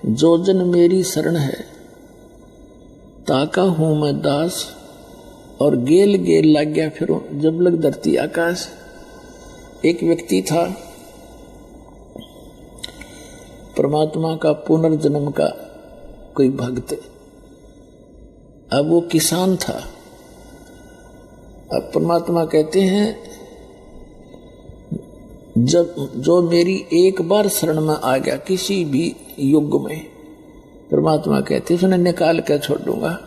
जो जन मेरी शरण है, ताका हूं मैं दास, और गेल गेल लग गया फिरूं जब लग धरती आकाश। एक व्यक्ति था, परमात्मा का पुनर्जन्म का कोई भक्त। अब वो किसान था। अब परमात्मा कहते हैं जब जो मेरी एक बार शरण में आ गया किसी भी युग में, परमात्मा कहते हैं उन्हें निकाल कर छोड़ दूंगा,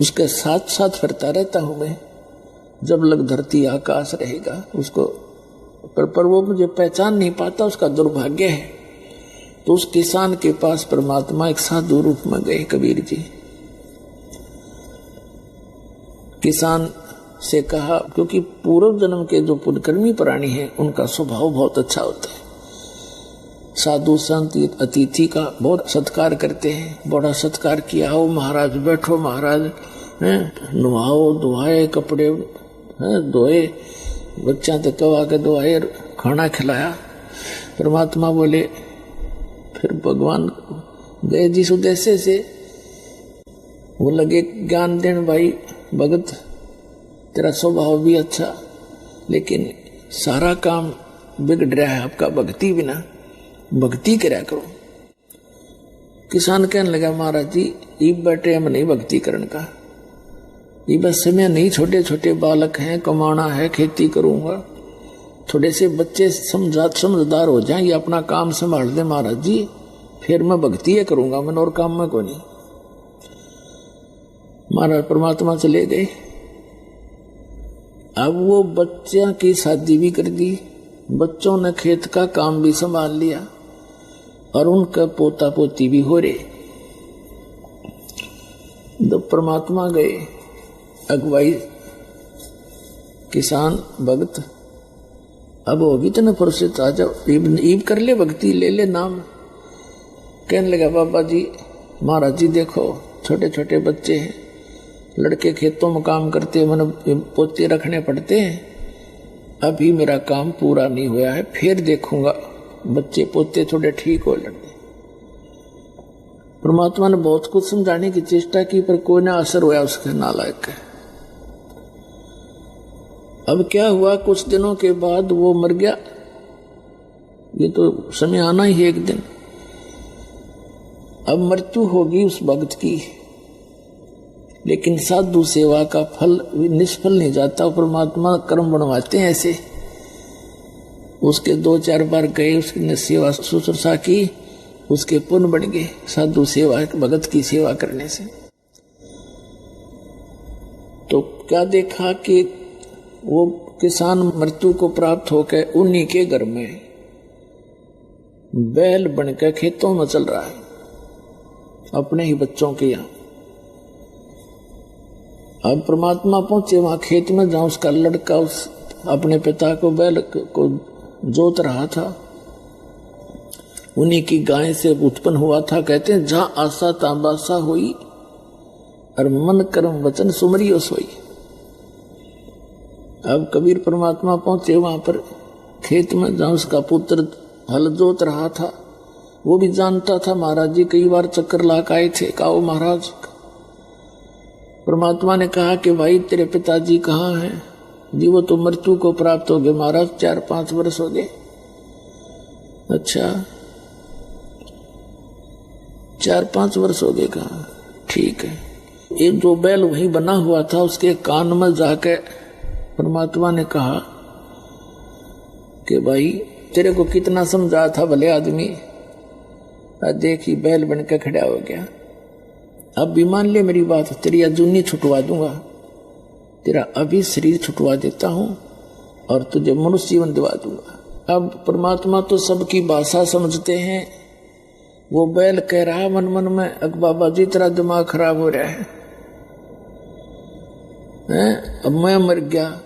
उसके साथ साथ फिरता रहता हूं मैं जब लग धरती आकाश रहेगा उसको। पर वो मुझे पहचान नहीं पाता, उसका दुर्भाग्य है। तो उस किसान के पास परमात्मा एक साधु रूप में गए कबीर जी। किसान से कहा, क्योंकि पूर्व जन्म के जो पुण्यकर्मी प्राणी हैं उनका स्वभाव बहुत अच्छा होता है, साधु संत अतिथि का बहुत सत्कार करते हैं। बड़ा सत्कार किया, हो महाराज बैठो, महाराज नुहाओ धुआए, कपड़े धोए, बच्चा तक कवा के धोए, खाना खिलाया। परमात्मा बोले, फिर भगवान गए जिस उद्देश्य से, वो लगे ज्ञान देने, भाई भगत तेरा स्वभाव भी अच्छा, लेकिन सारा काम बिगड़ रहा है आपका भक्ति बिना, भक्ति करा करो। किसान कहने लगा, महाराज जी ये बैठे हम नहीं भक्ति करने का, ये बस समय नहीं, छोटे छोटे बालक हैं, कमाना है, खेती करूंगा, थोड़े से बच्चे समझदार हो जाएं, ये अपना काम संभाल दे महाराज जी, फिर मैं भक्ति है करूंगा, मैं और काम में को नहीं। महाराज परमात्मा चले गए। अब वो बच्चों की शादी भी कर दी, बच्चों ने खेत का काम भी संभाल लिया, और उनका पोता पोती भी हो रहे। जब परमात्मा गए, अगुवाई किसान भक्त, अब होगी तो न पुरुषित, आ जाओ ईब कर ले, भक्ति ले ले नाम। कहने लगा, बाबा जी महाराज जी देखो छोटे छोटे बच्चे हैं, लड़के खेतों में काम करते हैं, मैंने पोते रखने पड़ते हैं, अभी मेरा काम पूरा नहीं हुआ है, फिर देखूंगा बच्चे पोते थोड़े ठीक हो लड़के। परमात्मा ने बहुत कुछ समझाने की चेष्टा की, पर कोई ना असर हुआ उसके नालायक है। अब क्या हुआ, कुछ दिनों के बाद वो मर गया। ये तो समय आना ही है एक दिन, अब मृत्यु होगी उस भक्त की, लेकिन साधु सेवा का फल निष्फल नहीं जाता। परमात्मा कर्म बनवाते हैं ऐसे। उसके 2-4 बार गए, उसने सेवा शुश्रूषा की, उसके पुण्य बन गए साधु सेवा, भगत की सेवा करने से। तो क्या देखा कि वो किसान मृत्यु को प्राप्त होकर उन्हीं के घर में बैल बनकर खेतों में चल रहा है, अपने ही बच्चों के यहाँ। अब परमात्मा पहुंचे वहां खेत में, जहां उसका लड़का उस अपने पिता को बैल को जोत रहा था, उन्हीं की गाय से उत्पन्न हुआ था। कहते हैं जहां आशा ताबासा हुई, और मन कर्म वचन सुमरियो सोई। अब कबीर परमात्मा पहुंचे वहां पर खेत में, जहां उसका पुत्र हल जोत रहा था। वो भी जानता था महाराज जी कई बार चक्कर लाक आए थे। कहा महाराज, परमात्मा ने कहा कि भाई तेरे पिताजी कहाँ हैं? जी वो तो मृत्यु को प्राप्त हो गए महाराज, 4-5 वर्ष हो गए। अच्छा 4-5 वर्ष हो गए, कहा ठीक है। एक जो बैल वहीं बना हुआ था, उसके कान में जाके परमात्मा ने कहा कि भाई तेरे को कितना समझा था भले आदमी, देखी बैल बनकर खड़ा हो गया। अब भी मान ले मेरी बात, तेरी अजूनी छुटवा दूंगा, तेरा अभी शरीर छुटवा देता हूं और तुझे मनुष्य जीवन दिवा दूंगा। अब परमात्मा तो सबकी भाषा समझते हैं। वो बैल कह रहा मन मन में, अग बाबा जी तेरा दिमाग खराब हो रहा है, अब मैं मर गया,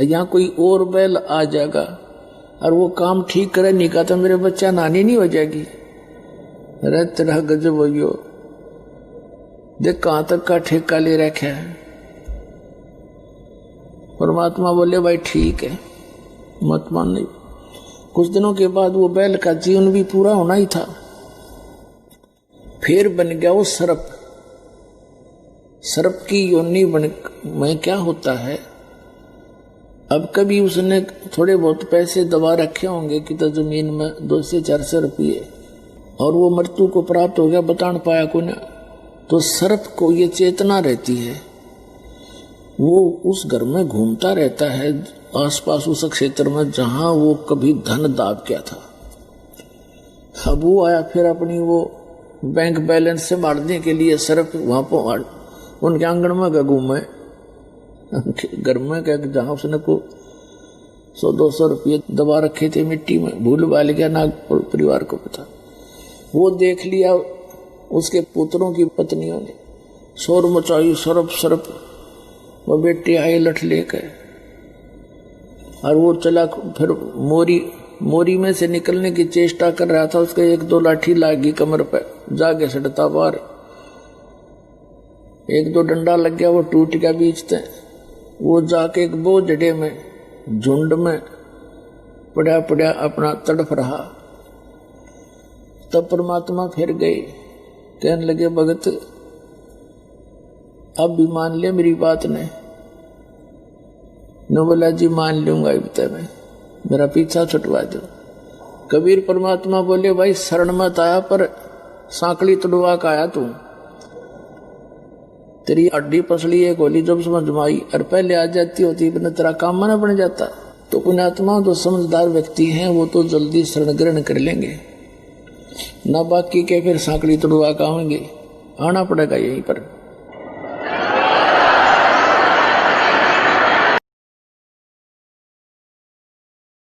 यहाँ कोई और बैल आ जाएगा और वो काम ठीक करे नहीं का तो मेरे बच्चा नानी नहीं हो जाएगी। अरे तेरा गजब हो गयो, देख कहां तक का ठेका ले रखा है। परमात्मा बोले भाई ठीक है, मत मान नहीं। कुछ दिनों के बाद वो बैल का जीवन भी पूरा होना ही था। फिर बन गया वो सर्प। सर्प की योनि में क्या होता है, अब कभी उसने थोड़े बहुत पैसे दबा रखे होंगे कि तो जमीन में 200 से 400 रुपये, और वो मृत्यु को प्राप्त हो गया, बता पाया को ना। तो सर्प को ये चेतना रहती है, वो उस घर में घूमता रहता है आसपास उस क्षेत्र में जहां वो कभी धन दाब गया था। अब वो आया फिर अपनी वो बैंक बैलेंस से मारने के लिए सर्प वहां पर उनके आंगन में गया घूमे, घर में गया जहां उसने को 100-200 रुपये दबा रखे थे मिट्टी में, भूल भाल गया ना परिवार को पता। वो देख लिया, उसके पुत्रों की पत्नियों ने शोर मचाई, सर्प सर्प। वो बेटे आए लठ लेकर, और वो चला फिर मोरी में से निकलने की चेष्टा कर रहा था। उसके 1-2 लाठी लागी कमर पे, जाके सड़ता बाहर। 1-2 डंडा लग गया, वो टूट गया बीच से। वो जाके एक बो जड़े में झुंड में पड़ा पड़ा अपना तड़प रहा। तब परमात्मा फिर गए, कहने लगे भगत अब भी मान लिया मेरी बात ने। न बोला जी मान लूंगा, मैं मेरा पीछा छुटवा दो। कबीर परमात्मा बोले भाई शरण मत आया पर सांकली तुड़वा का आया तू, तेरी अड्डी पसली एक होली जब समझ में आई, और पहले आ जाती होती न तेरा काम ना बन जाता। तो पुण्यात्मा जो समझदार व्यक्ति हैं वो तो जल्दी शरण ग्रहण कर लेंगे, ना बाकी के फिर सांकली तुड़वा का आएंगे, आना पड़ेगा यहीं पर।